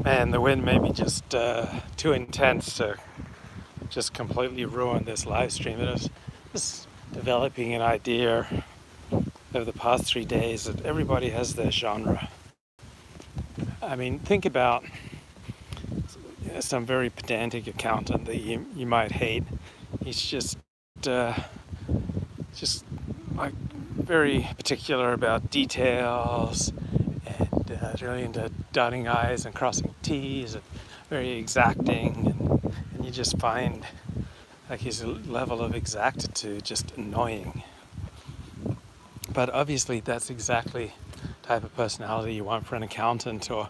Man, the wind may be just too intense to just completely ruin this live stream. I was just developing an idea over the past 3 days that everybody has their genre. I mean, think about some very pedantic accountant that you might hate. He's just like very particular about details and really into dotting I's and crossing T's and very exacting, and you just find like his level of exactitude just annoying. But obviously that's exactly the type of personality you want for an accountant or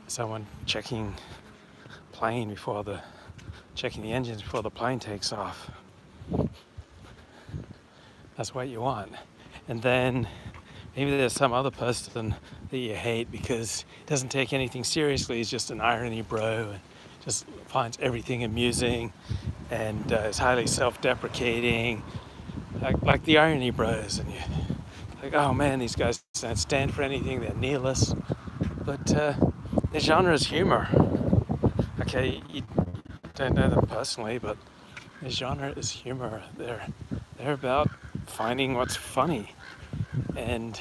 someone checking the engines before the plane takes off. That's what you want. And then maybe there's some other person that you hate because he doesn't take anything seriously. He's just an irony bro and just finds everything amusing and is highly self-deprecating, like the irony bros. And you're like, oh man, these guys don't stand for anything. They're nihilists. But their genre is humor. Okay, you don't know them personally, but their genre is humor. They're about finding what's funny. And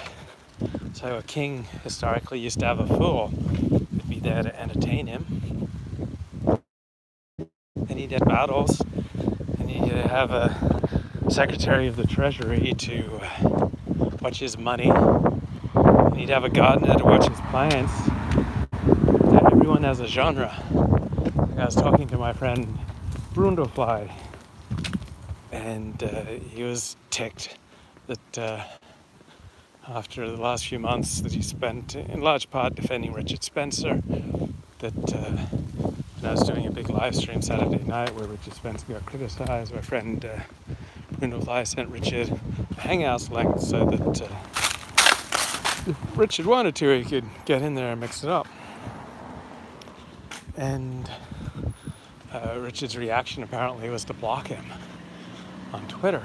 so a king historically used to have a fool who'd be there to entertain him. And he'd have battles, and he'd have a secretary of the treasury to watch his money, and he'd have a gardener to watch his plants. Everyone has a genre. I was talking to my friend Brundlefly, and he was ticked that after the last few months that he spent in large part defending Richard Spencer, that when I was doing a big live stream Saturday night where Richard Spencer got criticized, my friend Brundlefly sent Richard a Hangouts link so that if Richard wanted to, he could get in there and mix it up. And Richard's reaction apparently was to block him on Twitter.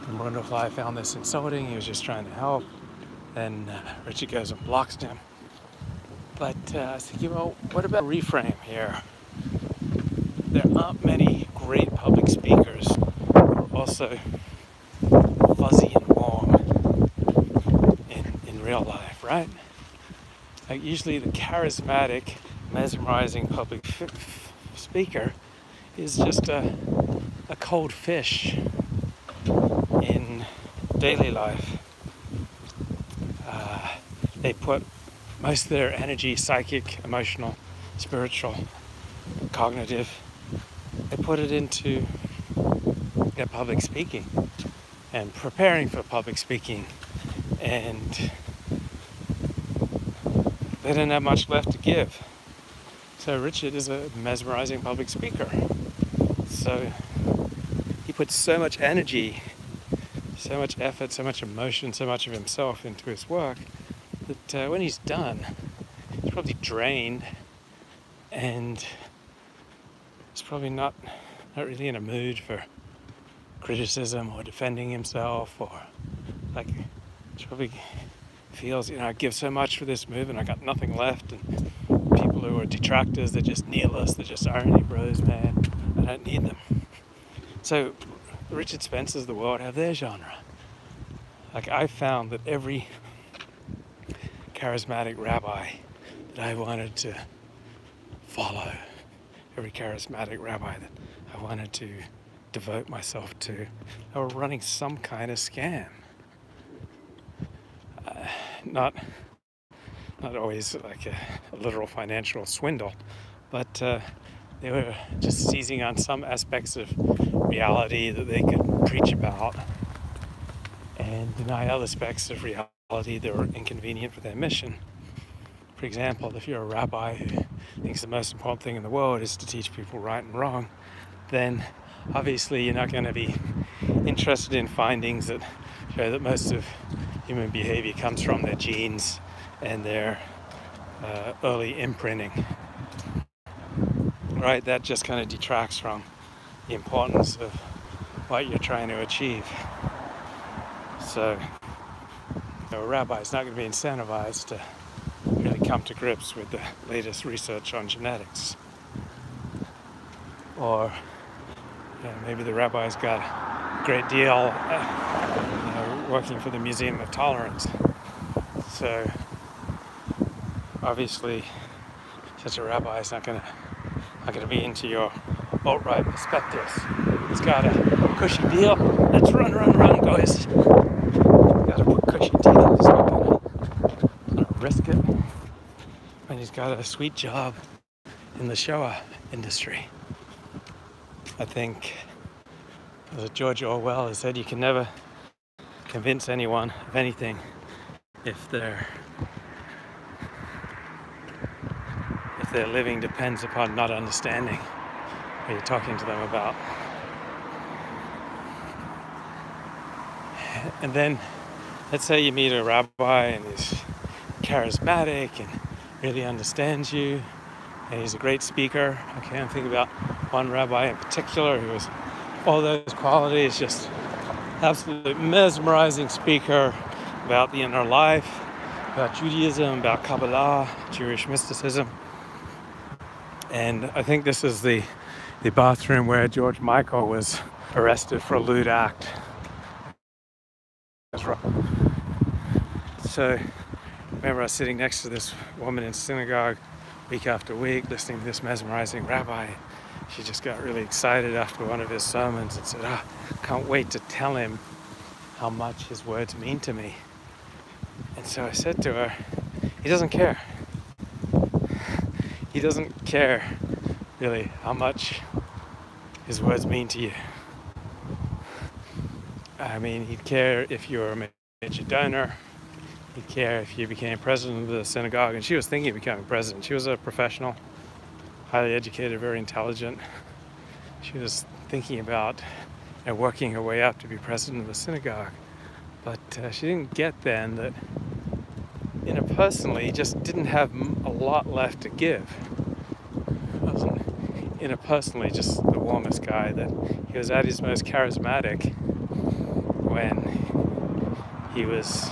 And Brundlefly found this insulting. He was just trying to help. Then Richard goes and blocks him. But I was thinking, well, what about reframe here? There aren't many great public speakers who are also fuzzy and warm in real life, right? Like usually the charismatic, mesmerizing public speaker is just a cold fish in daily life. They put most of their energy, psychic, emotional, spiritual, cognitive, they put it into their public speaking and preparing for public speaking, and they don't have much left to give. So Richard is a mesmerizing public speaker. So he puts so much energy, so much effort, so much emotion, so much of himself into his work that when he's done, he's probably drained and he's probably not really in a mood for criticism or defending himself, or like he probably feels, I give so much for this movement, I got nothing left, and people who are detractors, they're just nihilists, they're just irony bros, man, I don't need them. So Richard Spencer's of the world have their genre. Like I found that every charismatic rabbi that I wanted to follow, every charismatic rabbi that I wanted to devote myself to, they were running some kind of scam. Not always like a literal financial swindle, but they were just seizing on some aspects of reality that they could preach about and deny other aspects of reality that were inconvenient for their mission. For example, if you're a rabbi who thinks the most important thing in the world is to teach people right and wrong, then obviously you're not going to be interested in findings that show that most of human behavior comes from their genes and their early imprinting. Right? That just kind of detracts from the importance of what you're trying to achieve. So a rabbi is not going to be incentivized to really come to grips with the latest research on genetics. Or maybe the rabbi's got a great deal working for the Museum of Tolerance. So obviously such a rabbi is not going to be into your alt-right perspectives. He's got a cushy deal. Let's run, guys. Got a cushy deal. He's not going to risk it. And he's got a sweet job in the Shoah industry. I think, as George Orwell has said, you can never convince anyone of anything if their living depends upon not understanding what you're talking to them about. And then, let's say you meet a rabbi and he's charismatic and really understands you, and he's a great speaker. Okay, I'm thinking about one rabbi in particular who was all those qualities, just absolutely mesmerizing speaker about the inner life, about Judaism, about Kabbalah, Jewish mysticism. And I think this is the bathroom where George Michael was arrested for a lewd act. That's right. So I remember I was sitting next to this woman in synagogue week after week, listening to this mesmerizing rabbi. She just got really excited after one of his sermons and said, can't wait to tell him how much his words mean to me. And so I said to her, he doesn't care. He doesn't care really how much his words mean to you. I mean, he'd care if you were a major donor. He'd care if you became president of the synagogue. And she was thinking of becoming president. She was a professional, highly educated, very intelligent. She was thinking about working her way up to be president of the synagogue. But she didn't get then that interpersonally he just didn't have a lot left to give. He wasn't interpersonally just the warmest guy. That he was at his most charismatic when he was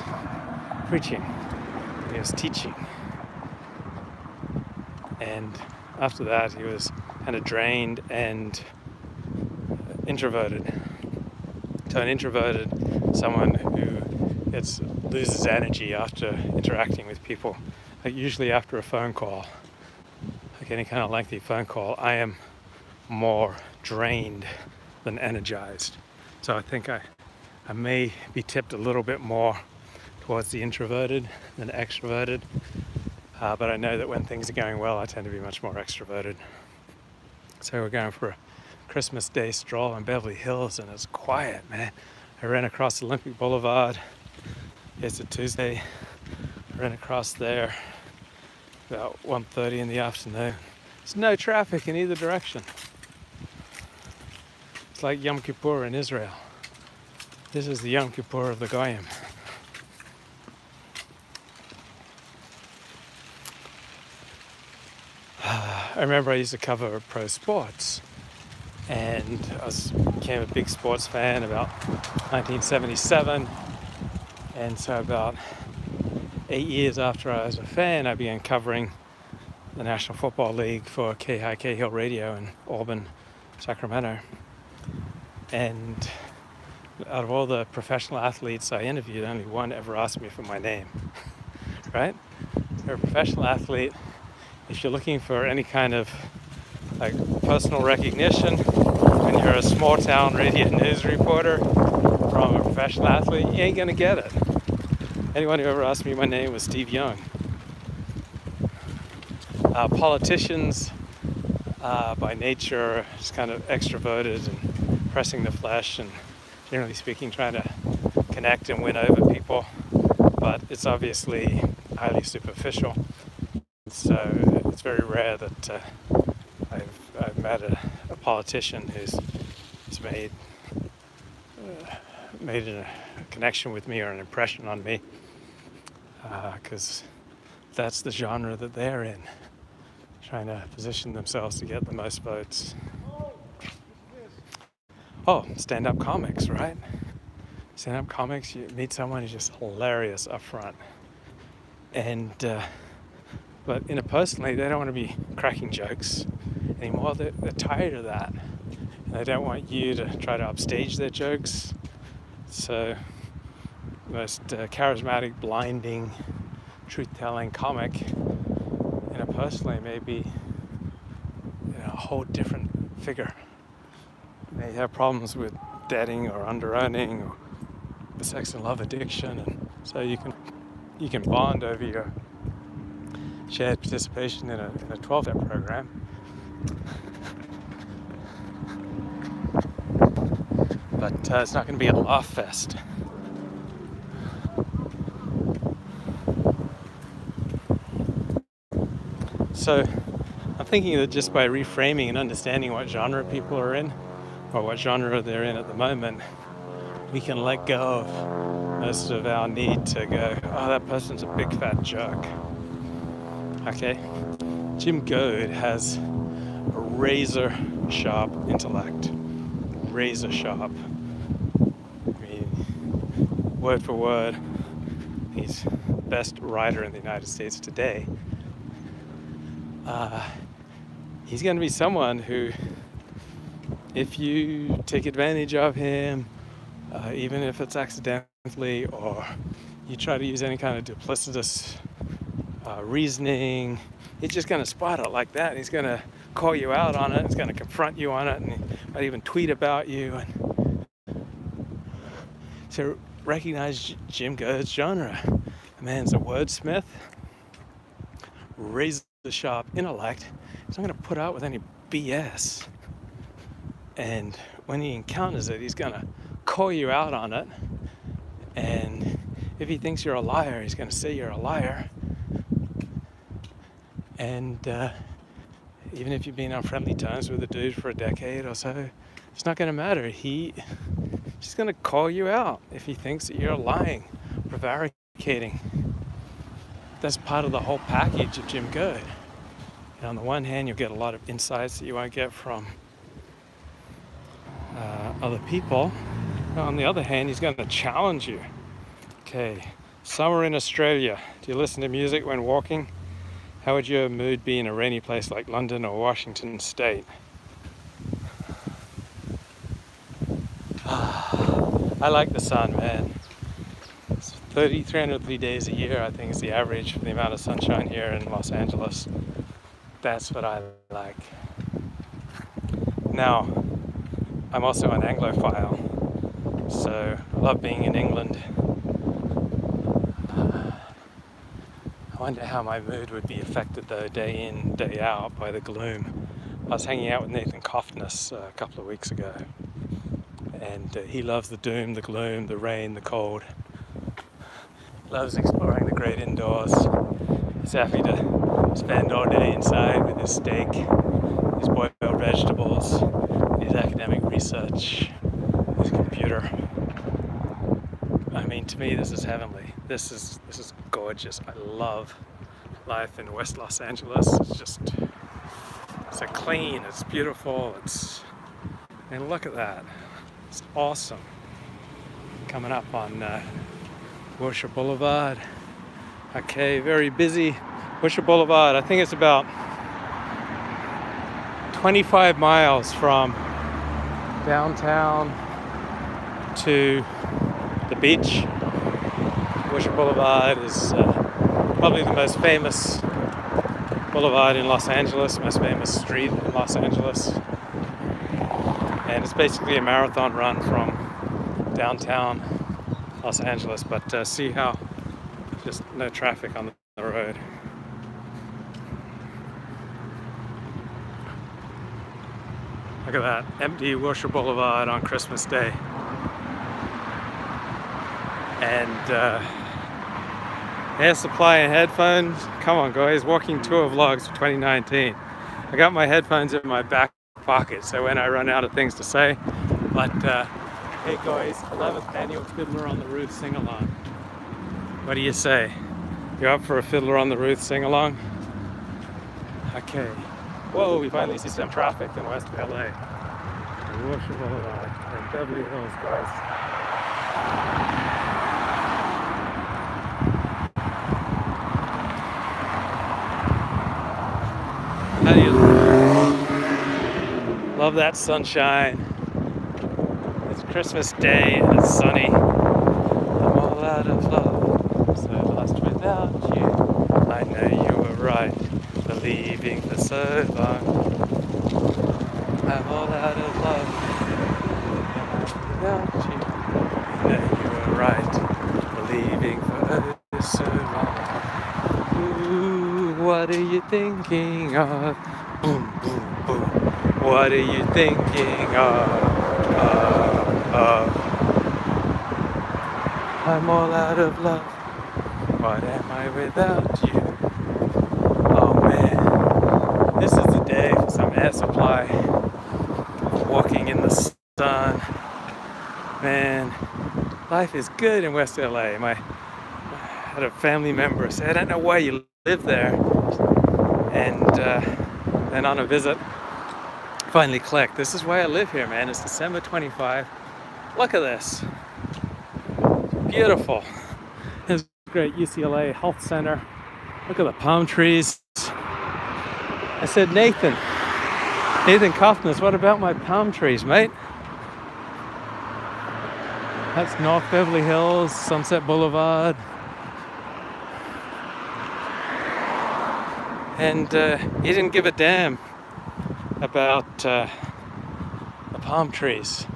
preaching, when he was teaching. And after that he was kind of drained and introverted. So an introverted, someone who loses energy after interacting with people, like usually after a phone call, like any kind of lengthy phone call, I am more drained than energized. So I think I may be tipped a little bit more towards the introverted than extroverted, but I know that when things are going well, I tend to be much more extroverted. So we're going for a Christmas Day stroll in Beverly Hills, and it's quiet, man. I ran across Olympic Boulevard. It's a Tuesday. I ran across there about 1:30 in the afternoon. There's no traffic in either direction. It's like Yom Kippur in Israel. This is the Yom Kippur of the Goyim. I remember I used to cover pro sports, and I became a big sports fan about 1977, and so about 8 years after I was a fan, I began covering the National Football League for Cahill Radio in Auburn, Sacramento. And out of all the professional athletes I interviewed, only one ever asked me for my name, right? You're a professional athlete. If you're looking for any kind of like personal recognition, when you're a small town radio news reporter from a professional athlete, you ain't gonna get it. Anyone who ever asked me my name was Steve Young. Politicians, by nature, just kind of extroverted and pressing the flesh and generally speaking trying to connect and win over people, but it's obviously highly superficial. So it's very rare that I've met a politician who's made a connection with me or an impression on me, because that's the genre that they're in, trying to position themselves to get the most votes. Oh, stand-up comics, right? Stand-up comics, you meet someone who's just hilarious up front. And But interpersonally, they don't want to be cracking jokes anymore. They're tired of that. And they don't want you to try to upstage their jokes. So the most charismatic, blinding, truth-telling comic interpersonally may be a whole different figure. They have problems with debting or under-earning or the sex and love addiction, and so you can bond over your shared participation in a 12-step program. But it's not going to be a laugh fest. So I'm thinking that just by reframing and understanding what genre people are in, or what genre they're in at the moment, we can let go of most of our need to go, oh, that person's a big fat jerk. Okay? Jim Goad has a razor sharp intellect. Razor sharp. I mean, word for word, he's the best writer in the United States today. He's going to be someone who, if you take advantage of him, even if it's accidentally, or you try to use any kind of duplicitous reasoning, he's just going to spot it like that. He's going to call you out on it. He's going to confront you on it, and he might even tweet about you. And so recognize Jim Goad's genre. The man's a wordsmith, razor sharp intellect. He's not going to put up with any BS. And when he encounters it, he's going to call you out on it. And if he thinks you're a liar, he's going to say you're a liar. And even if you've been on friendly terms with a dude for a decade or so, it's not going to matter. He's just going to call you out if he thinks that you're lying, prevaricating. That's part of the whole package of Jim Goad. And on the one hand, you'll get a lot of insights that you won't get from other people. On the other hand, he's going to challenge you. Okay, summer in Australia. Do you listen to music when walking? How would your mood be in a rainy place like London or Washington State? I like the sun, man. It's 303 days a year, I think, is the average for the amount of sunshine here in Los Angeles. That's what I like. Now, I'm also an Anglophile, so I love being in England. I wonder how my mood would be affected, though, day in, day out, by the gloom. I was hanging out with Nathan Coffness a couple of weeks ago, and he loves the doom, the gloom, the rain, the cold. Loves exploring the great indoors. He's happy to spend all day inside with his steak, his boiled vegetables, his academic research, his computer. I mean, to me, this is heavenly. This is gorgeous. I love life in West Los Angeles. It's so clean, it's beautiful, and look at that. It's awesome. Coming up on Wilshire Boulevard. Okay, very busy. Wilshire Boulevard, I think it's about 25 miles from downtown to the beach. Wilshire Boulevard is probably the most famous boulevard in Los Angeles, most famous street in Los Angeles. And it's basically a marathon run from downtown Los Angeles, but see how just no traffic on the road. Look at that, empty Wilshire Boulevard on Christmas Day. And Air Supply and headphones. Come on guys, walking tour vlogs for 2019. I got my headphones in my back pocket, so when I run out of things to say. But hey guys, 11th annual Fiddler on the Roof sing-along. What do you say? You up for a Fiddler on the Roof sing-along? Okay. Whoa, we finally see some traffic in West LA. Wilshire Boulevard and Beverly Hills, guys. How do you love that sunshine? It's Christmas Day and it's sunny. I'm all out of love, so lost without you. I know you were right, believing for so long. I'm all out of love without you. I know you were right, believing for so long. Ooh, what are you thinking of? Boom, boom, boom. What are you thinking of? I'm all out of love. What am I without you? Oh man, this is the day for some air supply. Walking in the sun. Man, life is good in West LA. I had a family member say, I don't know why you live there. And then on a visit, finally clicked. This is why I live here, man. It's December 25. Look at this. Beautiful. This great UCLA Health Center. Look at the palm trees. I said, Nathan Kaufman, what about my palm trees, mate? That's North Beverly Hills, Sunset Boulevard. And he didn't give a damn about the palm trees.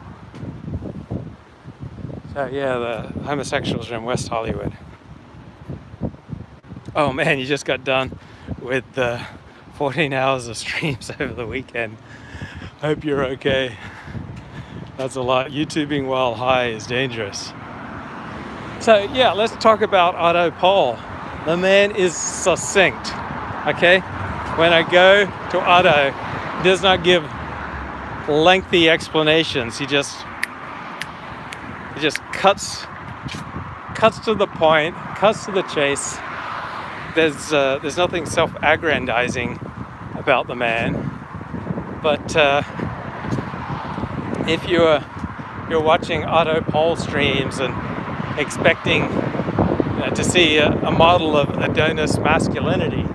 So yeah, the homosexuals are in West Hollywood. Oh man, you just got done with 14 hours of streams over the weekend. Hope you're okay. That's a lot. YouTubing while high is dangerous. So yeah, let's talk about Otto Pohl. The man is succinct, okay? When I go to Otto, he does not give lengthy explanations. He just cuts to the point, cuts to the chase. There's nothing self-aggrandizing about the man, but if you're watching Otto Pohl streams and expecting to see a model of Adonis masculinity,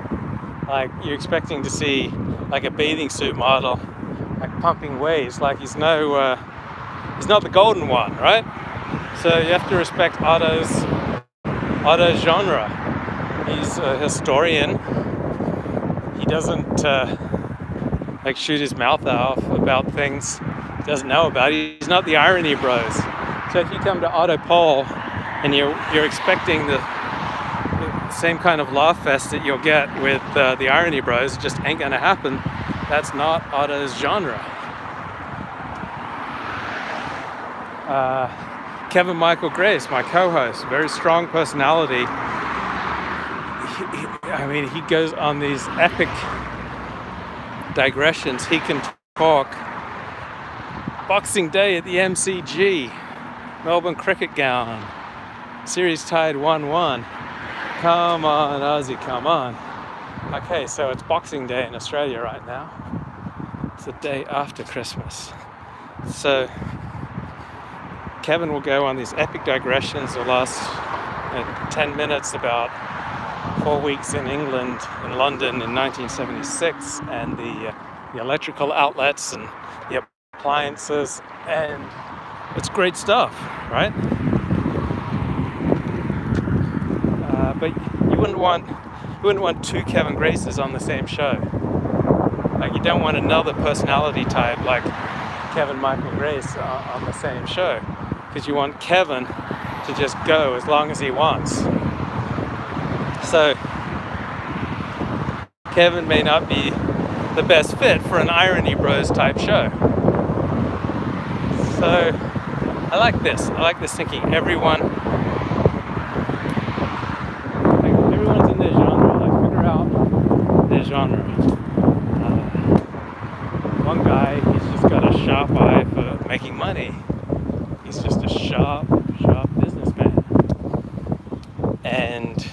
like you're expecting to see like a bathing suit model, like pumping waves, like he's not the golden one, right? So you have to respect Otto's genre. He's a historian. He doesn't like shoot his mouth off about things he doesn't know about. He's not the irony bros. So if you come to Otto Pohl and you're expecting the same kind of laugh fest that you'll get with the irony bros, it just ain't gonna happen. That's not Otto's genre. Kevin Michael Grace, my co-host, very strong personality. He goes on these epic digressions. He can talk Boxing Day at the MCG, Melbourne cricket gown, series tied 1-1. Come on, Ozzy, come on. Okay, so it's Boxing Day in Australia right now. It's the day after Christmas. So Kevin will go on these epic digressions. They'll last 10 minutes about 4 weeks in England, in London in 1976, and the electrical outlets and the appliances, and it's great stuff, right? But you wouldn't want two Kevin Graces on the same show. Like you don't want another personality type like Kevin Michael Grace on the same show, because you want Kevin to just go as long as he wants. So Kevin may not be the best fit for an Irony Bros type show. So I like this. I like this thinking. Everyone's in their genre. Like figure out their genre. One guy, he's just got a sharp eye for making money. He's just a sharp businessman. And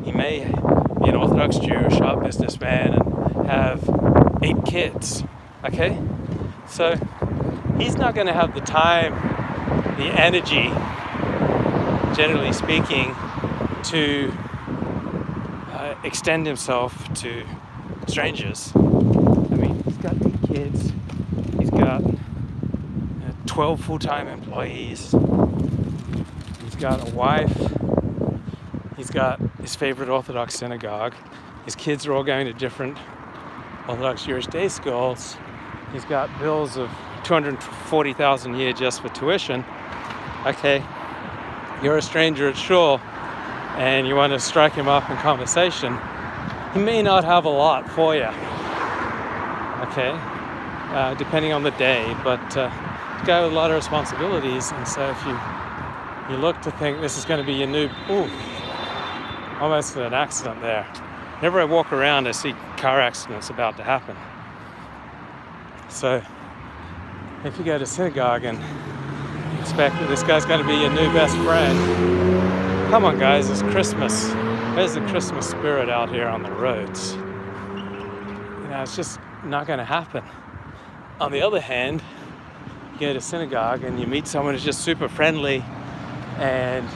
he may be an Orthodox Jew, a sharp businessman, and have 8 kids, okay? So he's not going to have the time, the energy, generally speaking, to extend himself to strangers. I mean, he's got 8 kids. He's got 12 full-time employees. He's got a wife. He's got his favorite Orthodox synagogue. His kids are all going to different Orthodox Jewish day schools. He's got bills of $240,000 a year just for tuition. Okay, you're a stranger at shul and you want to strike him up in conversation. He may not have a lot for you. Okay, depending on the day, but he's a guy with a lot of responsibilities, and so if you look to think this is going to be your new, almost an accident there. Whenever I walk around, I see car accidents about to happen. So if you go to synagogue and expect that this guy's going to be your new best friend, come on guys, it's Christmas. There's the Christmas spirit out here on the roads. You know, it's just not going to happen. On the other hand, you go to synagogue and you meet someone who's just super friendly and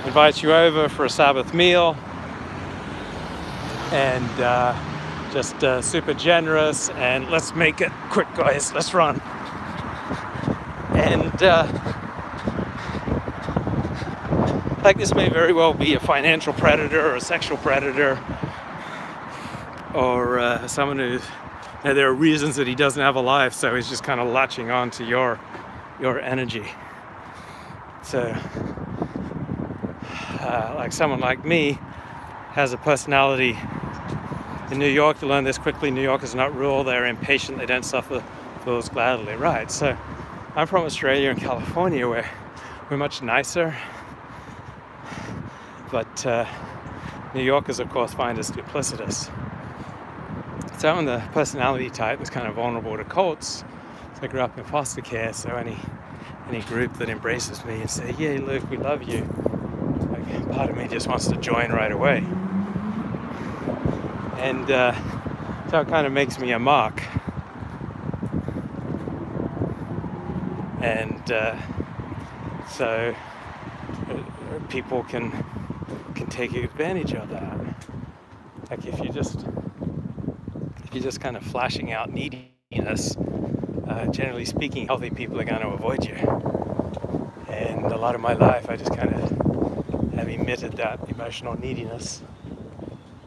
invites you over for a Sabbath meal, and just super generous, and let's make it quick guys, let's run. And like, this may very well be a financial predator or a sexual predator, or someone who, there are reasons that he doesn't have a life, so he's just kind of latching on to your energy. So like someone like me has a personality. In New York, to learn this quickly, New York is not rural, they're impatient, they don't suffer fools gladly, right? So I'm from Australia and California, where we're much nicer, but New Yorkers, of course, find us duplicitous. So I'm the personality type that's kind of vulnerable to cults. So I grew up in foster care, so any group that embraces me and say, yeah, look, we love you, like, part of me just wants to join right away. And so it kind of makes me a mark. And so people can take advantage of that. Like if you're just kind of flashing out neediness, generally speaking, healthy people are going to avoid you. And a lot of my life, I just kind of have emitted that emotional neediness.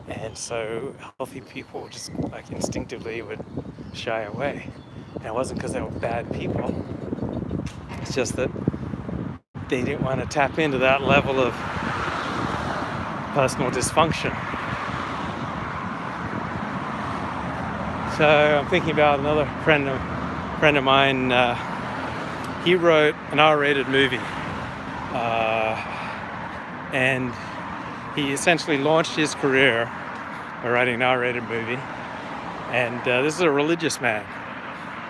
And so healthy people just like instinctively would shy away. And it wasn't because they were bad people. It's just that they didn't want to tap into that level of personal dysfunction. So I'm thinking about another friend of mine. He wrote an R-rated movie. And he essentially launched his career by writing an R-rated movie. And this is a religious man.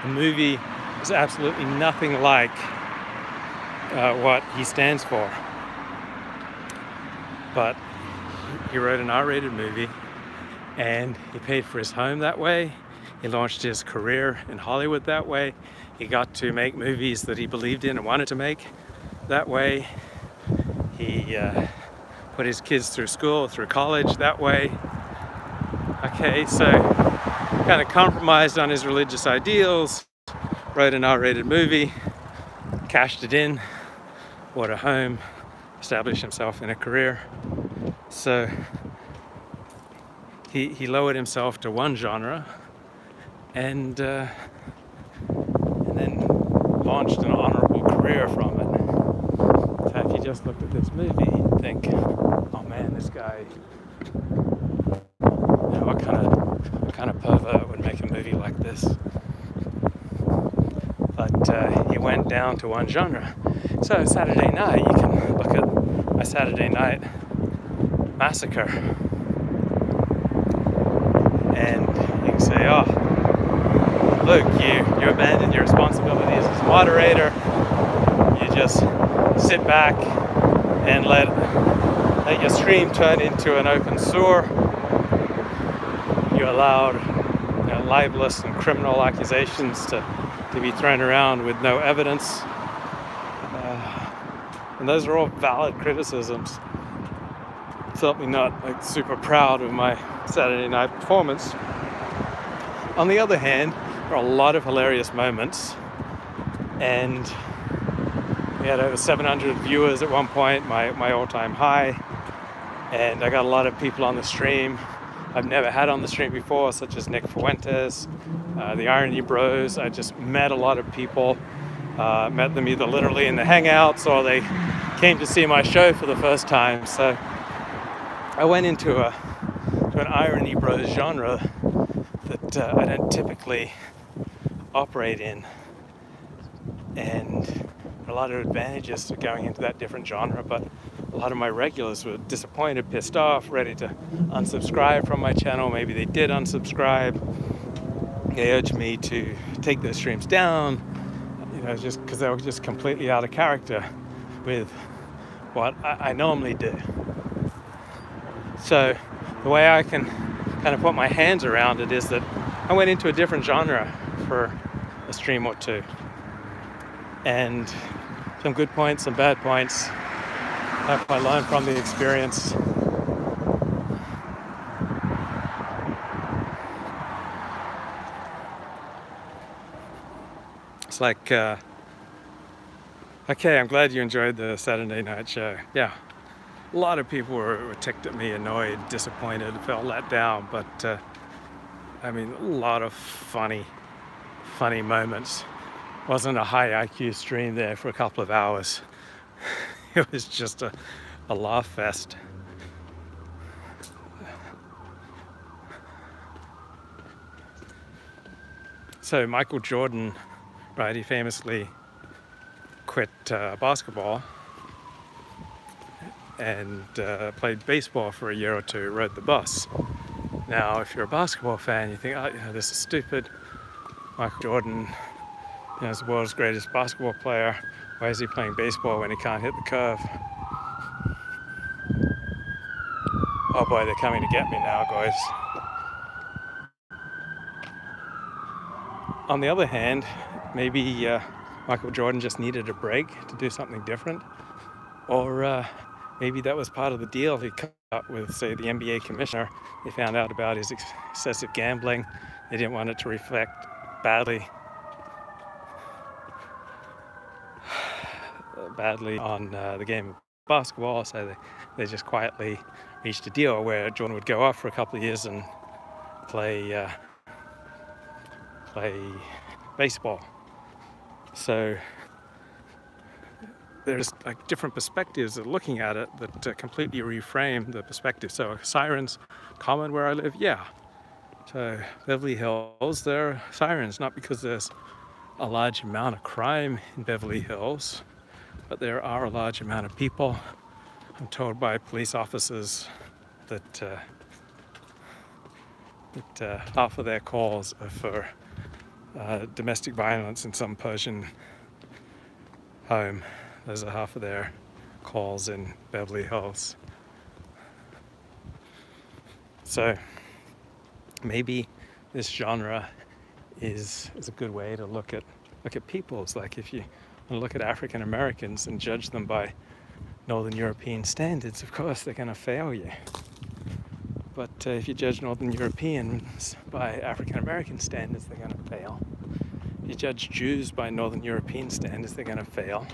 The movie is absolutely nothing like what he stands for. But he wrote an R-rated movie, and he paid for his home that way. He launched his career in Hollywood that way. He got to make movies that he believed in and wanted to make that way. He put his kids through school, through college that way. Okay, so kind of compromised on his religious ideals, wrote an R-rated movie, cashed it in, bought a home, established himself in a career. So he lowered himself to one genre, and then launched an honorable career from it. So if you just looked at this movie, you'd think, oh man, this guy, what kind of pervert would make a movie like this? But he went down to one genre. So Saturday night, you can look at my Saturday Night Massacre, and you can say, oh, look, you abandon your responsibilities as a moderator. You just sit back and let your stream turn into an open sewer. You allowed libelous and criminal accusations to be thrown around with no evidence. And those are all valid criticisms. Certainly not super proud of my Saturday night performance. On the other hand, there are a lot of hilarious moments, and we had over 700 viewers at one point, my all-time high, and I got a lot of people on the stream I've never had on the stream before, such as Nick Fuentes, the Irony Bros. I just met a lot of people, met them either literally in the Hangouts or they came to see my show for the first time. So I went into an Irony Bros genre that I don't typically operate in, and a lot of advantages to going into that different genre, but a lot of my regulars were disappointed, pissed off, ready to unsubscribe from my channel. Maybe they did unsubscribe. They urged me to take those streams down, just because they were just completely out of character with what I normally do. So the way I can kind of put my hands around it is that I went into a different genre for a stream or two, and some good points, some bad points. I hope I learned from the experience. It's like, okay, I'm glad you enjoyed the Saturday night show. Yeah, a lot of people were ticked at me, annoyed, disappointed, felt let down, but I mean, a lot of funny moments. Wasn't a high IQ stream there for a couple of hours. It was just a laugh fest. So Michael Jordan, right, he famously quit basketball and played baseball for a year or two, rode the bus. Now, if you're a basketball fan, you think, oh, this is stupid. Michael Jordan, is the world's greatest basketball player. Why is he playing baseball when he can't hit the curve? Oh boy, they're coming to get me now, guys. On the other hand, maybe Michael Jordan just needed a break to do something different. Or maybe that was part of the deal he cut out with, say, the NBA commissioner. They found out about his excessive gambling. They didn't want it to reflect badly on the game of basketball, so they just quietly reached a deal where Jordan would go off for a couple of years and play baseball. So there's like different perspectives of looking at it that completely reframe the perspective. So are sirens common where I live? Yeah. So Beverly Hills, there are sirens, not because there's a large amount of crime in Beverly Hills, but there are a large amount of people. I'm told by police officers that half of their calls are for domestic violence in some Persian home. Those are half of their calls in Beverly Hills. So maybe this genre is a good way to look at peoples. Like if you want to look at African Americans and judge them by Northern European standards, of course they're going to fail you. But if you judge Northern Europeans by African American standards, they're going to fail. If you judge Jews by Northern European standards, they're going to fail.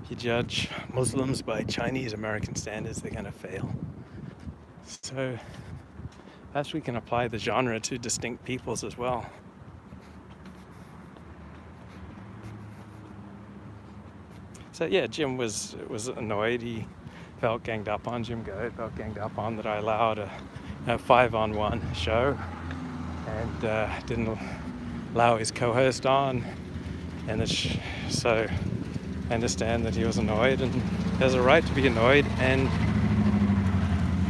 If you judge Muslims by Chinese American standards, they're going to fail. So perhaps we can apply the genre to distinct peoples as well. So yeah, Jim was annoyed. He felt ganged up on. Jim Goad felt ganged up on that I allowed a 5-on-1 show and didn't allow his co-host on. And so I understand that he was annoyed, and he has a right to be annoyed. And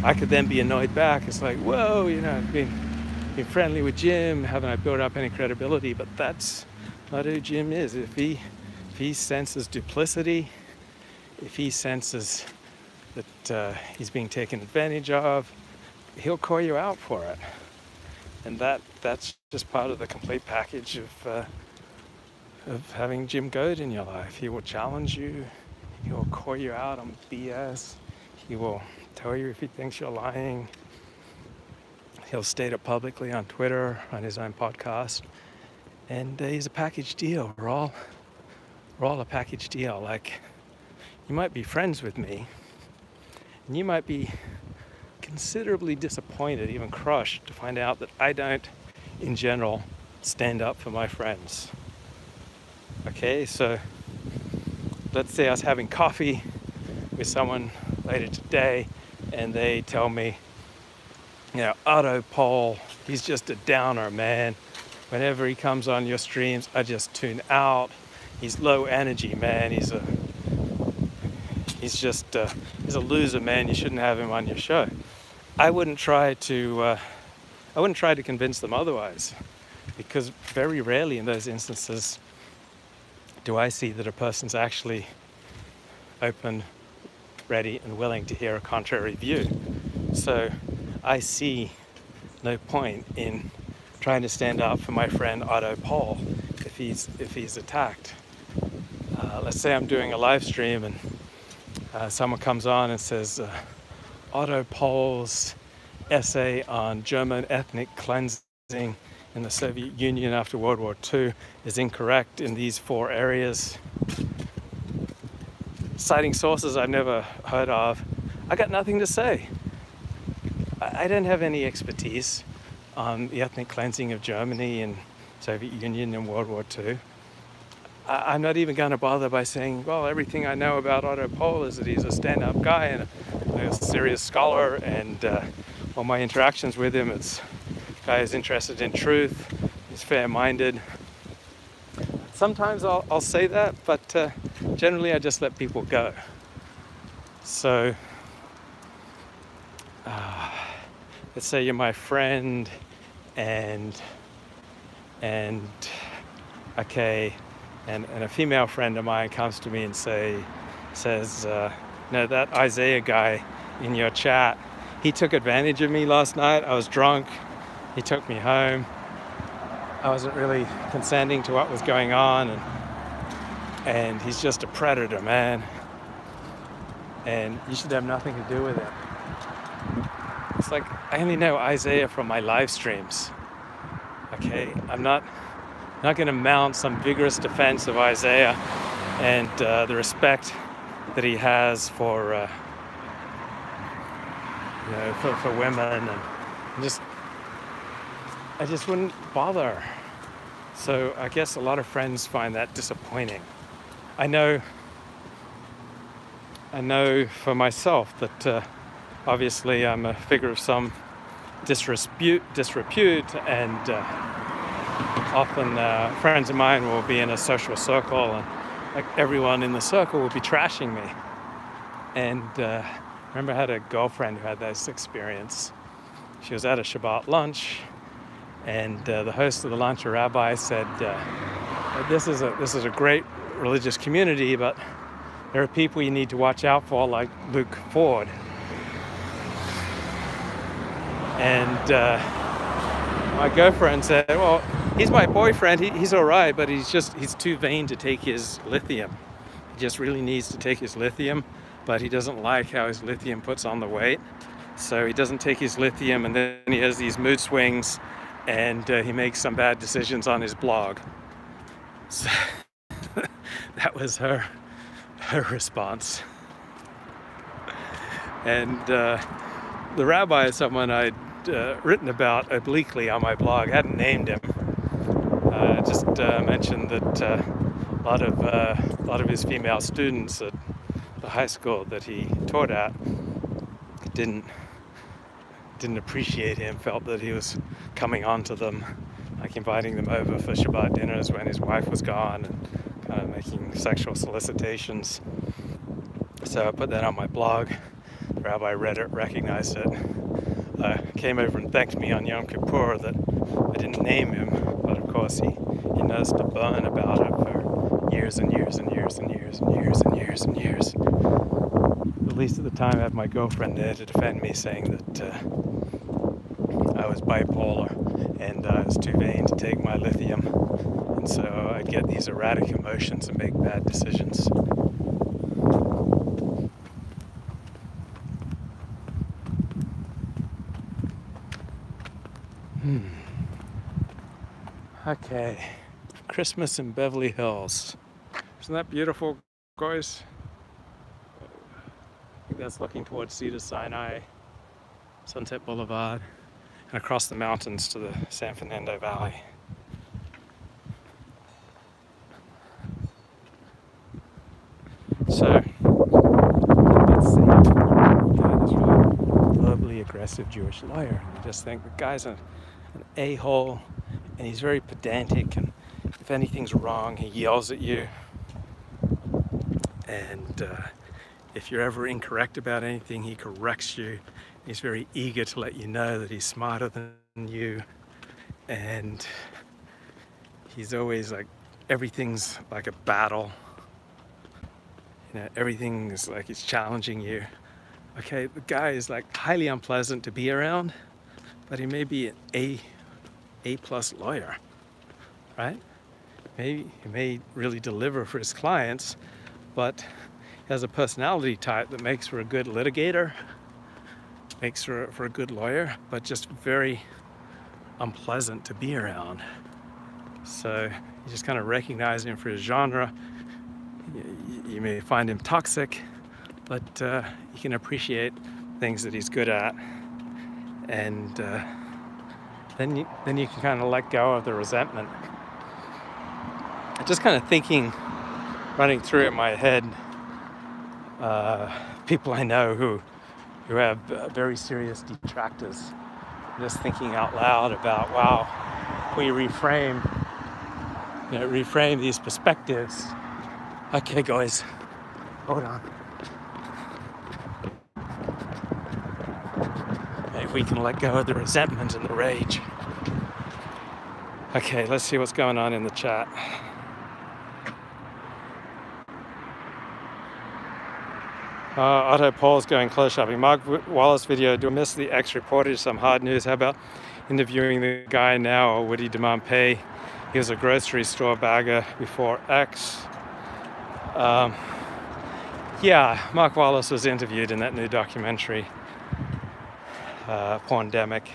I could then be annoyed back. It's like, whoa, I've been friendly with Jim. Haven't I built up any credibility? But that's not who Jim is. If he senses duplicity, if he senses that he's being taken advantage of, he'll call you out for it. And that's just part of the complete package of having Jim Goad in your life. He will challenge you. He will call you out on BS. He will tell you if he thinks you're lying. He'll state it publicly on Twitter, on his own podcast, and he's a package deal. We're all a package deal. Like, you might be friends with me, and you might be considerably disappointed, even crushed, to find out that I don't, in general, stand up for my friends. Okay, so let's say I was having coffee with someone later today, and they tell me, Otto Pol, he's just a downer, man. Whenever he comes on your streams, I just tune out. He's low energy, man. He's a loser, man. You shouldn't have him on your show. I wouldn't try to convince them otherwise, because very rarely in those instances do I see that a person's actually open, ready, and willing to hear a contrary view. So I see no point in trying to stand up for my friend Otto Pol if he's attacked. Let's say I'm doing a live stream and someone comes on and says Otto Pol's essay on German ethnic cleansing in the Soviet Union after World War II is incorrect in these 4 areas, citing sources I've never heard of. I got nothing to say. I don't have any expertise on the ethnic cleansing of Germany and Soviet Union in World War II. I'm not even going to bother by saying, well, everything I know about Otto Pol is that he's a stand-up guy and a serious scholar, and all my interactions with him, it's a guy who's interested in truth, he's fair-minded. Sometimes I'll say that, but generally I just let people go. So, let's say you're my friend, and a female friend of mine comes to me and says, that Isaiah guy in your chat, he took advantage of me last night. I was drunk. He took me home. I wasn't really consenting to what was going on, and he's just a predator, man. And you should have nothing to do with him. It's like, I only know Isaiah from my live streams. Okay, I'm not going to mount some vigorous defense of Isaiah and the respect that he has for women, and I just wouldn't bother. So I guess a lot of friends find that disappointing. I know for myself that obviously I'm a figure of some disrepute, and often friends of mine will be in a social circle, and like everyone in the circle will be trashing me. And I remember I had a girlfriend who had this experience. She was at a Shabbat lunch, and the host of the lunch, a rabbi, said, this is a great religious community, but there are people you need to watch out for, like Luke Ford. And my girlfriend said, well, he's my boyfriend, he's all right, but he's too vain to take his lithium. He just really needs to take his lithium, but he doesn't like how his lithium puts on the weight. So he doesn't take his lithium, and then he has these mood swings, and he makes some bad decisions on his blog. So that was her response. And the rabbi is someone I'd written about obliquely on my blog. I hadn't named him. Just mentioned that a lot of his female students at the high school that he taught at didn't appreciate him, felt that he was coming on to them, like inviting them over for Shabbat dinners when his wife was gone, and kind of making sexual solicitations. So I put that on my blog. The rabbi read it, recognized it, came over and thanked me on Yom Kippur that I didn't name him, but of course he knows to burn about it for years and years and years and years and years and years and years. At least at the time I had my girlfriend there to defend me, saying that I was bipolar and I was too vain to take my lithium, and so I'd get these erratic emotions and make bad decisions. Okay, Christmas in Beverly Hills. Isn't that beautiful, guys? I think that's looking towards Cedars-Sinai, Sunset Boulevard, and across the mountains to the San Fernando Valley. So, let's see. This really verbally aggressive Jewish lawyer. And you just think the guy's an a-hole, and he's very pedantic, and if anything's wrong, he yells at you. And if you're ever incorrect about anything, he corrects you. He's very eager to let you know that he's smarter than you. And he's always like, everything's like a battle. You know, everything is like he's challenging you. Okay, the guy is like highly unpleasant to be around, but he may be an A+ lawyer, right? Maybe he may really deliver for his clients, but he has a personality type that makes for a good litigator, makes for a good lawyer, but just very unpleasant to be around. So you just kind of recognize him for his genre. You may find him toxic, but you can appreciate things that he's good at, and then you can kind of let go of the resentment. Just kind of thinking, running through in my head, people I know who have very serious detractors. Just thinking out loud about, wow, we reframe these perspectives. Okay, guys, hold on. Maybe we can let go of the resentment and the rage. Okay, let's see what's going on in the chat. Otto Paul's going clothes shopping. Mark Wallace video, do I miss the X reportage? Some hard news. How about interviewing the guy now, or would he demand pay? He was a grocery store bagger before X. Yeah, Mark Wallace was interviewed in that new documentary, Porndemic.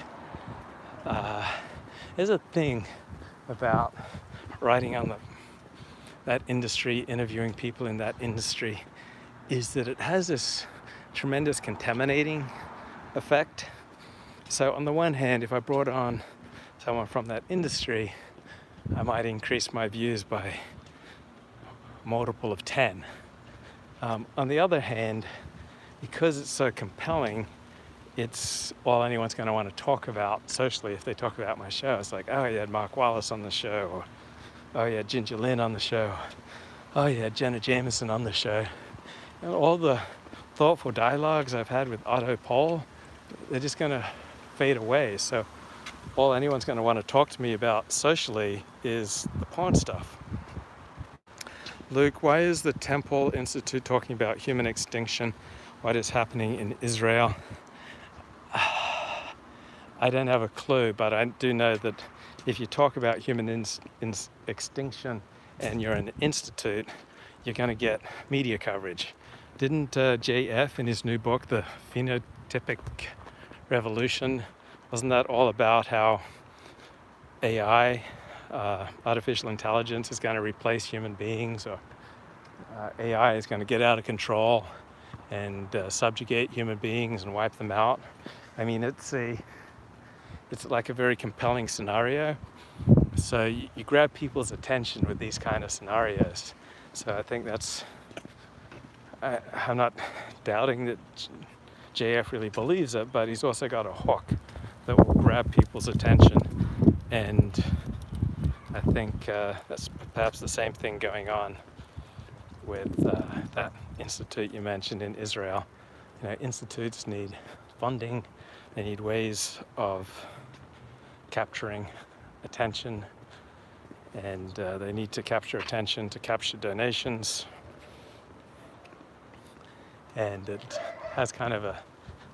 There's a thing about writing on that industry, interviewing people in that industry, is that it has this tremendous contaminating effect. So on the one hand, if I brought on someone from that industry, I might increase my views by a multiple of 10. On the other hand, because it's so compelling, it's all anyone's going to want to talk about socially. If they talk about my show, it's like, oh, you had Mark Wallace on the show, or oh, you had Ginger Lynn on the show, oh, you had Jenna Jameson on the show. And all the thoughtful dialogues I've had with Otto Paul, they're just going to fade away. So all anyone's going to want to talk to me about socially is the porn stuff. Luke, why is the Temple Institute talking about human extinction? What is happening in Israel? I don't have a clue, but I do know that if you talk about human extinction and you're an institute, you're going to get media coverage. Didn't JF in his new book, The Phenotypic Revolution, wasn't that all about how AI, artificial intelligence, is going to replace human beings, or AI is going to get out of control and subjugate human beings and wipe them out? I mean, it's like a very compelling scenario. So you grab people's attention with these kind of scenarios. So I think that's, I'm not doubting that JF really believes it, but he's also got a hook that will grab people's attention. And I think that's perhaps the same thing going on with that institute you mentioned in Israel. You know, institutes need funding, they need ways of capturing attention, and they need to capture attention to capture donations. And it has kind of a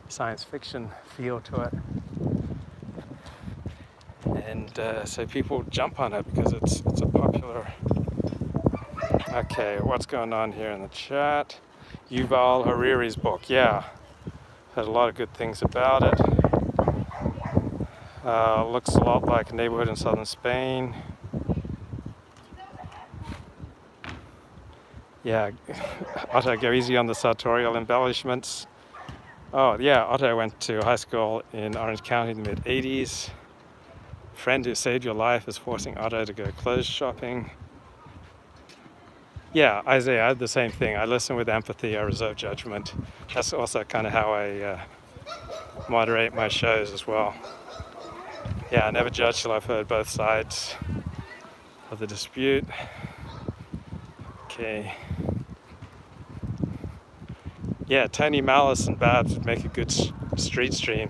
science fiction feel to it. And so people jump on it because it's a popular. Okay, what's going on here in the chat? Yuval Harari's book, yeah. Had a lot of good things about it. Looks a lot like a neighborhood in southern Spain. Yeah, Otto, go easy on the sartorial embellishments. Oh yeah, Otto went to high school in Orange County in the mid-80s. Friend who saved your life is forcing Otto to go clothes shopping. Yeah, Isaiah, I had the same thing. I listen with empathy, I reserve judgment. That's also kind of how I moderate my shows as well. Yeah, I never judge till I've heard both sides of the dispute. Okay. Yeah, Tony Malice and Babs would make a good street stream.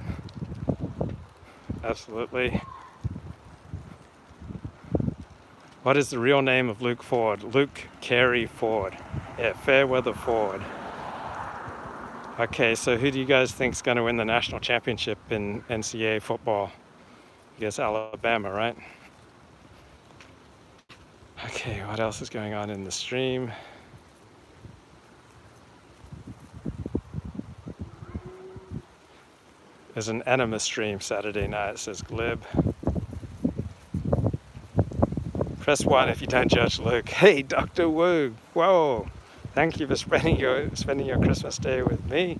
Absolutely. What is the real name of Luke Ford? Luke Carey Ford. Yeah, Fairweather Ford. Okay, so who do you guys think is going to win the national championship in NCAA football? I guess Alabama, right? Okay, what else is going on in the stream? There's an anima stream Saturday night, says Glib. Press 1 if you don't judge Luke. Hey, Dr. Wu. Whoa. Thank you for spending your Christmas day with me.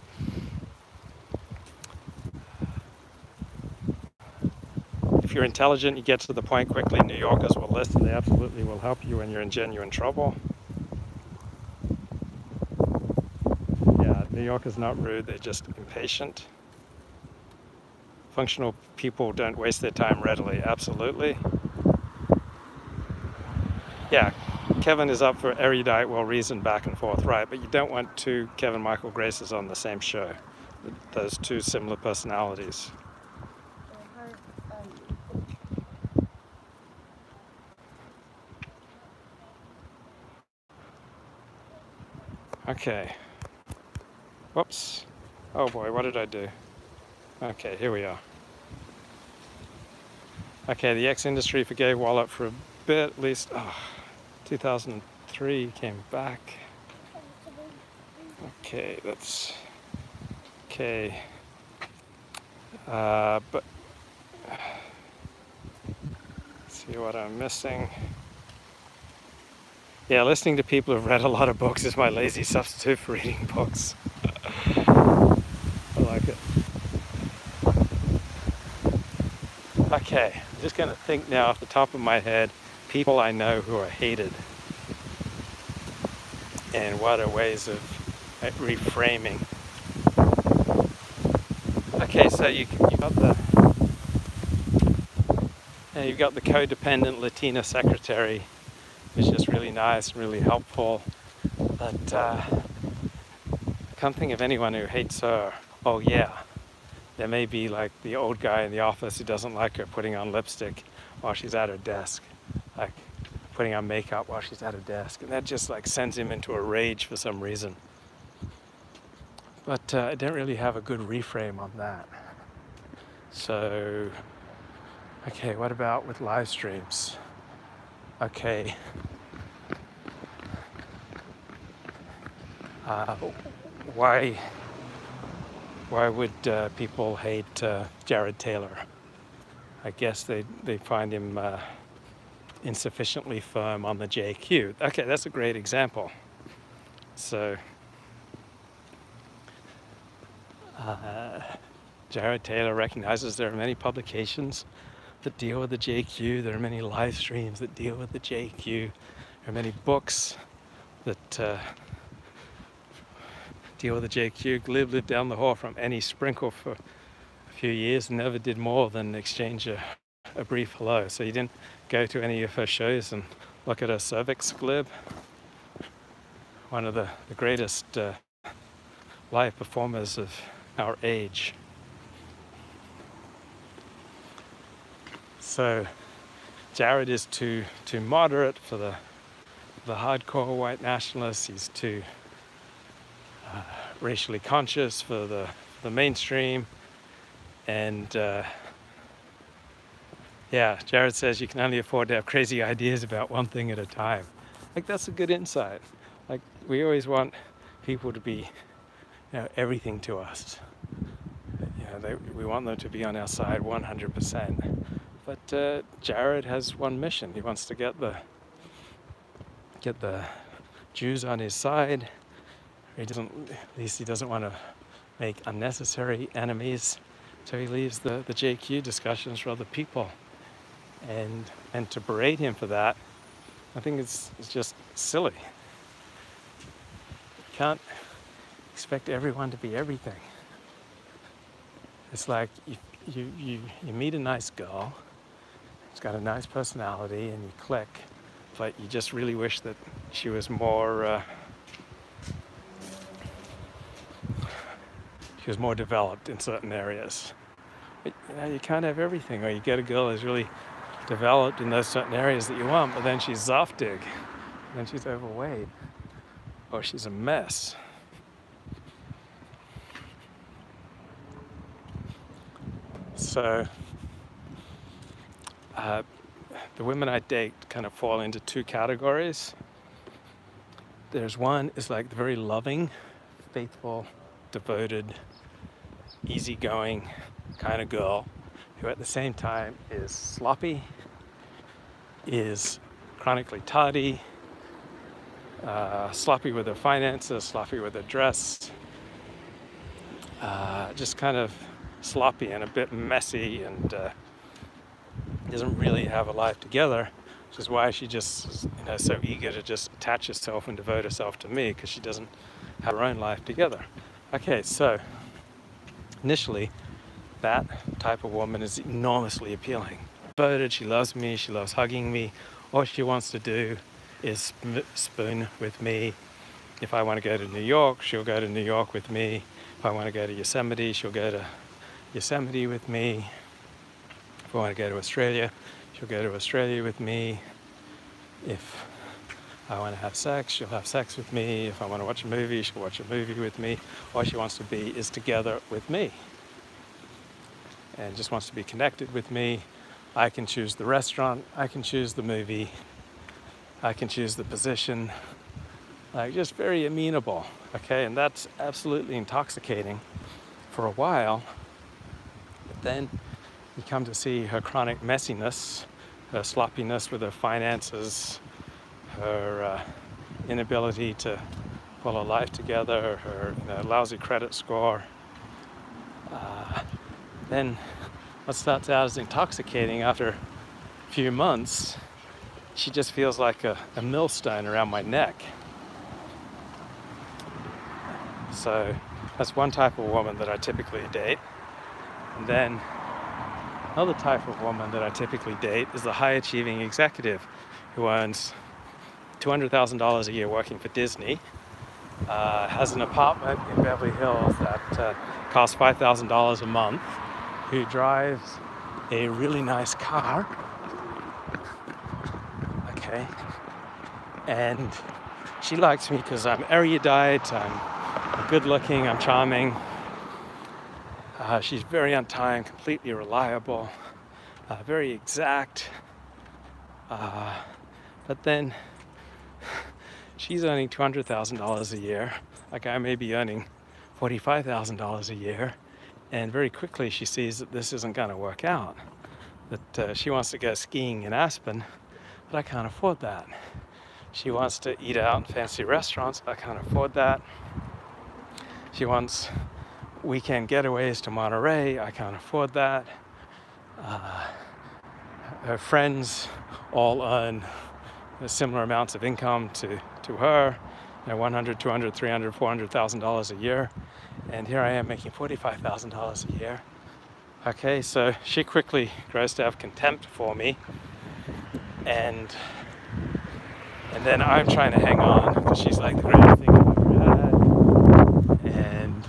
If you're intelligent, you get to the point quickly. New Yorkers will listen. They absolutely will help you when you're in genuine trouble. Yeah, New Yorkers not rude. They're just impatient. Functional people don't waste their time readily. Absolutely. Yeah, Kevin is up for erudite, well-reasoned back and forth, right? But you don't want two Kevin Michael Graces on the same show. Those two similar personalities. Okay. Whoops. Oh boy, what did I do? Okay, here we are. Okay, the ex-industry forgave Wallop for a bit, at least. 2003 came back. Okay, that's okay. But let's see what I'm missing. Yeah, listening to people who've read a lot of books is my lazy substitute for reading books. I like it. Okay, I'm just going to think now off the top of my head, people I know who are hated. And what are ways of reframing. Okay, so you've got the codependent Latina secretary, who's just really nice, really helpful. But I can't think of anyone who hates her. Oh yeah, there may be like the old guy in the office who doesn't like her putting on lipstick while she's at her desk, like putting on makeup while she's at her desk, and that just like sends him into a rage for some reason. But I don't really have a good reframe on that. So, okay, what about with live streams? Okay. Why would people hate Jared Taylor? I guess they find him insufficiently firm on the JQ. Okay, that's a great example. So, Jared Taylor recognizes there are many publications that deal with the JQ. There are many live streams that deal with the JQ. There are many books that deal with the JQ. Glib lived down the hall from Annie Sprinkle for a few years and never did more than exchange a brief hello. So you didn't go to any of her shows and look at her cervix, Glib. One of the greatest live performers of our age. So Jared is too moderate for the hardcore white nationalists. He's too racially conscious for the mainstream. And yeah, Jared says you can only afford to have crazy ideas about one thing at a time. Like, that's a good insight. Like, we always want people to be, everything to us. we want them to be on our side 100%. But Jared has one mission. He wants to get the Jews on his side. At least he doesn't want to make unnecessary enemies. So he leaves the JQ discussions for other people. And to berate him for that, I think it's just silly. You can't expect everyone to be everything. It's like you meet a nice girl, she's got a nice personality, and you click, but you just really wish that she was more developed in certain areas. But, you can't have everything, or you get a girl who's really developed in those certain areas that you want, but then she's zaftig, and then she's overweight, or she's a mess. So the women I date kind of fall into two categories. There's one is like the very loving, faithful, devoted, easygoing kind of girl who at the same time is sloppy, is chronically tardy, sloppy with her finances, sloppy with her dress, just kind of sloppy and a bit messy, and doesn't really have a life together, which is why she just so eager to just attach herself and devote herself to me, because she doesn't have her own life together. Okay, so initially that type of woman is enormously appealing. Devoted, she loves me, she loves hugging me. All she wants to do is spoon with me. If I want to go to New York, she'll go to New York with me. If I want to go to Yosemite, she'll go to Yosemite with me. If I want to go to Australia, she'll go to Australia with me. If I want to have sex, she'll have sex with me. If I want to watch a movie, she'll watch a movie with me. All she wants to be is together with me, and just wants to be connected with me. I can choose the restaurant, I can choose the movie, I can choose the position. Like, just very amenable, okay? And that's absolutely intoxicating for a while. But then you come to see her chronic messiness, her sloppiness with her finances, her inability to pull her life together, her lousy credit score. Then what starts out as intoxicating, after a few months, she just feels like a millstone around my neck. So that's one type of woman that I typically date. And then another type of woman that I typically date is the high-achieving executive who earns $200,000 a year working for Disney, has an apartment in Beverly Hills that costs $5,000 a month, who drives a really nice car, okay, and she likes me because I'm erudite, I'm good looking, I'm charming. She's very on time, completely reliable, very exact, but then she's earning $200,000 a year, like I may be earning $45,000 a year, and very quickly she sees that this isn't going to work out, that she wants to go skiing in Aspen, but I can't afford that. She wants to eat out in fancy restaurants, I can't afford that. She wants weekend getaways to Monterey, I can't afford that. Her friends all earn similar amounts of income to her, $100,000, $200,000, $300,000, $400,000 a year, and here I am making $45,000 a year. Okay, so she quickly grows to have contempt for me, and then I'm trying to hang on because she's like the greatest thing I've ever had, and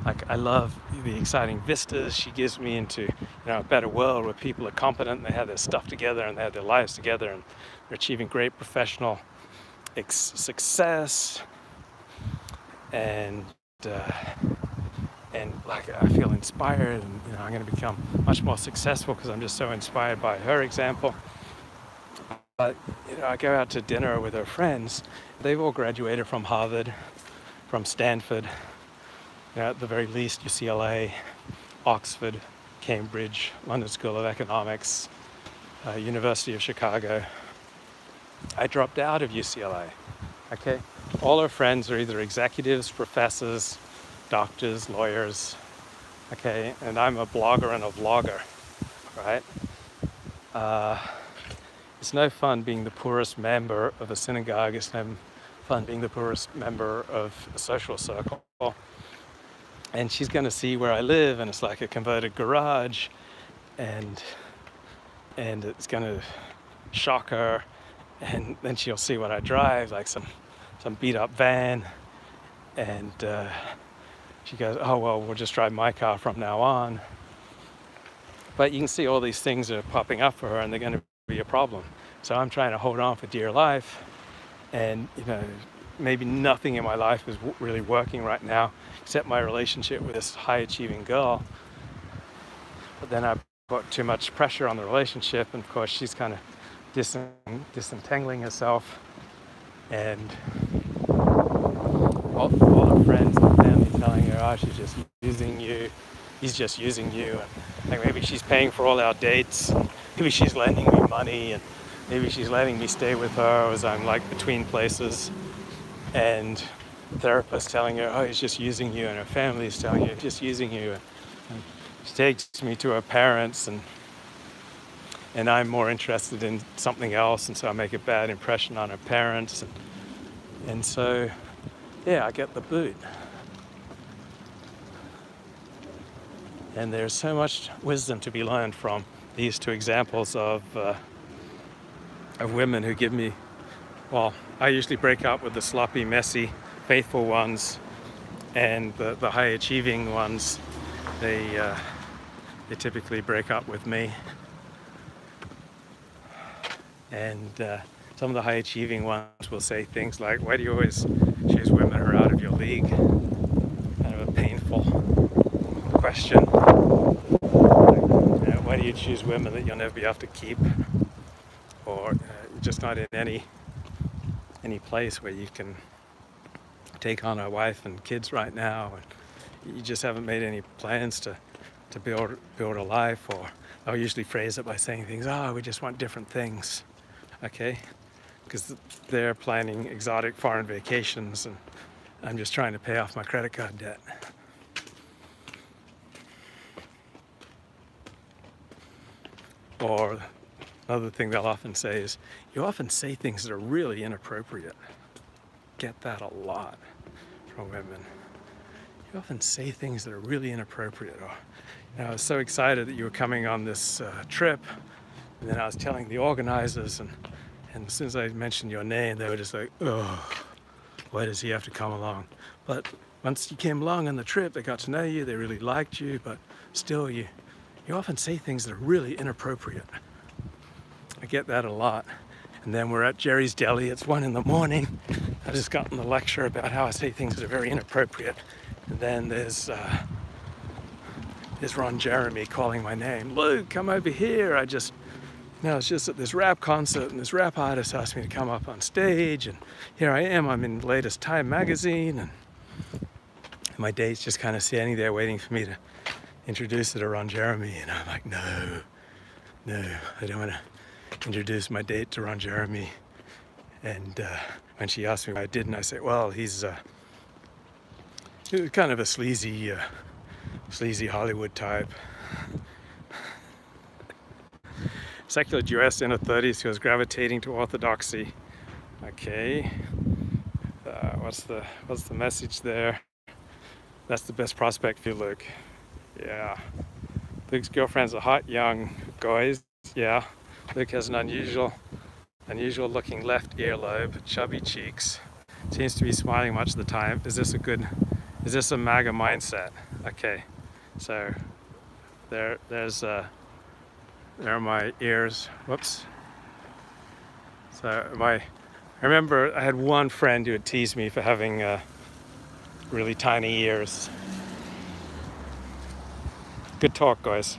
like I love the exciting vistas she gives me into a better world where people are competent and they have their stuff together and they have their lives together and they're achieving great professional success, and like I feel inspired, and I'm going to become much more successful because I'm just so inspired by her example. But I go out to dinner with her friends. They've all graduated from Harvard, from Stanford, at the very least UCLA, Oxford, Cambridge, London School of Economics, University of Chicago. I dropped out of UCLA, okay? All her friends are either executives, professors, doctors, lawyers, okay? And I'm a blogger and a vlogger, right? It's no fun being the poorest member of a synagogue. It's no fun being the poorest member of a social circle. And she's going to see where I live, and it's like a converted garage, and it's going to shock her. And then she'll see what I drive, like some beat up van, and she goes, oh well, we'll just drive my car from now on. But you can see all these things are popping up for her, and they're going to be a problem. So I'm trying to hold on for dear life, and you know, maybe nothing in my life is really working right now except my relationship with this high achieving girl. But then I put too much pressure on the relationship, and of course she's kind of disentangling herself, and all her friends and family telling her, oh, she's just using you, he's just using you, and like maybe she's paying for all our dates, and maybe she's lending me money, and maybe she's letting me stay with her as I'm like between places, and the therapist telling her, oh, he's just using you, and her family is telling you, he's just using you, and she takes me to her parents, and I'm more interested in something else, and so I make a bad impression on her parents, and so yeah, I get the boot. And there's so much wisdom to be learned from these two examples of women who give me, well, I usually break up with the sloppy, messy, faithful ones, and the high achieving ones, they typically break up with me. And some of the high achieving ones will say things like, why do you always choose women who are out of your league? Kind of a painful question. Why do you choose women that you'll never be able to keep? Or just not in any place where you can take on a wife and kids right now, and you just haven't made any plans to build a life. Or I'll usually phrase it by saying things, oh, we just want different things, okay? Because they're planning exotic foreign vacations, and I'm just trying to pay off my credit card debt. Or another thing they'll often say is, you often say things that are really inappropriate. Get that a lot from women. You often say things that are really inappropriate. Or, you know, I was so excited that you were coming on this trip, and then I was telling the organizers, and as soon as I mentioned your name, they were just like, oh, why does he have to come along? But once you came along on the trip, they got to know you, they really liked you, but still you often say things that are really inappropriate. I get that a lot. And then we're at Jerry's Deli, it's 1 a.m. I just gotten the lecture about how I say things that are very inappropriate. And then there's Ron Jeremy calling my name. Luke, come over here. I was just at this rap concert, and this rap artist asked me to come up on stage, and here I am, I'm in the latest Time magazine, and my date's just kind of standing there waiting for me to introduce her to Ron Jeremy, and I'm like, no, I don't want to introduce my date to Ron Jeremy. And when she asked me why I didn't, I said, well, he's kind of a sleazy Hollywood type. Secular Jewess in her 30s who was gravitating to orthodoxy. Okay, what's the message there? That's the best prospect for you, Luke. Yeah. Luke's girlfriend's a hot young guy. Yeah. Luke has an unusual looking left earlobe, chubby cheeks. Seems to be smiling much of the time. Is this a MAGA mindset? Okay. So there are my ears. Whoops. So I remember I had one friend who had teased me for having really tiny ears. Good talk, guys.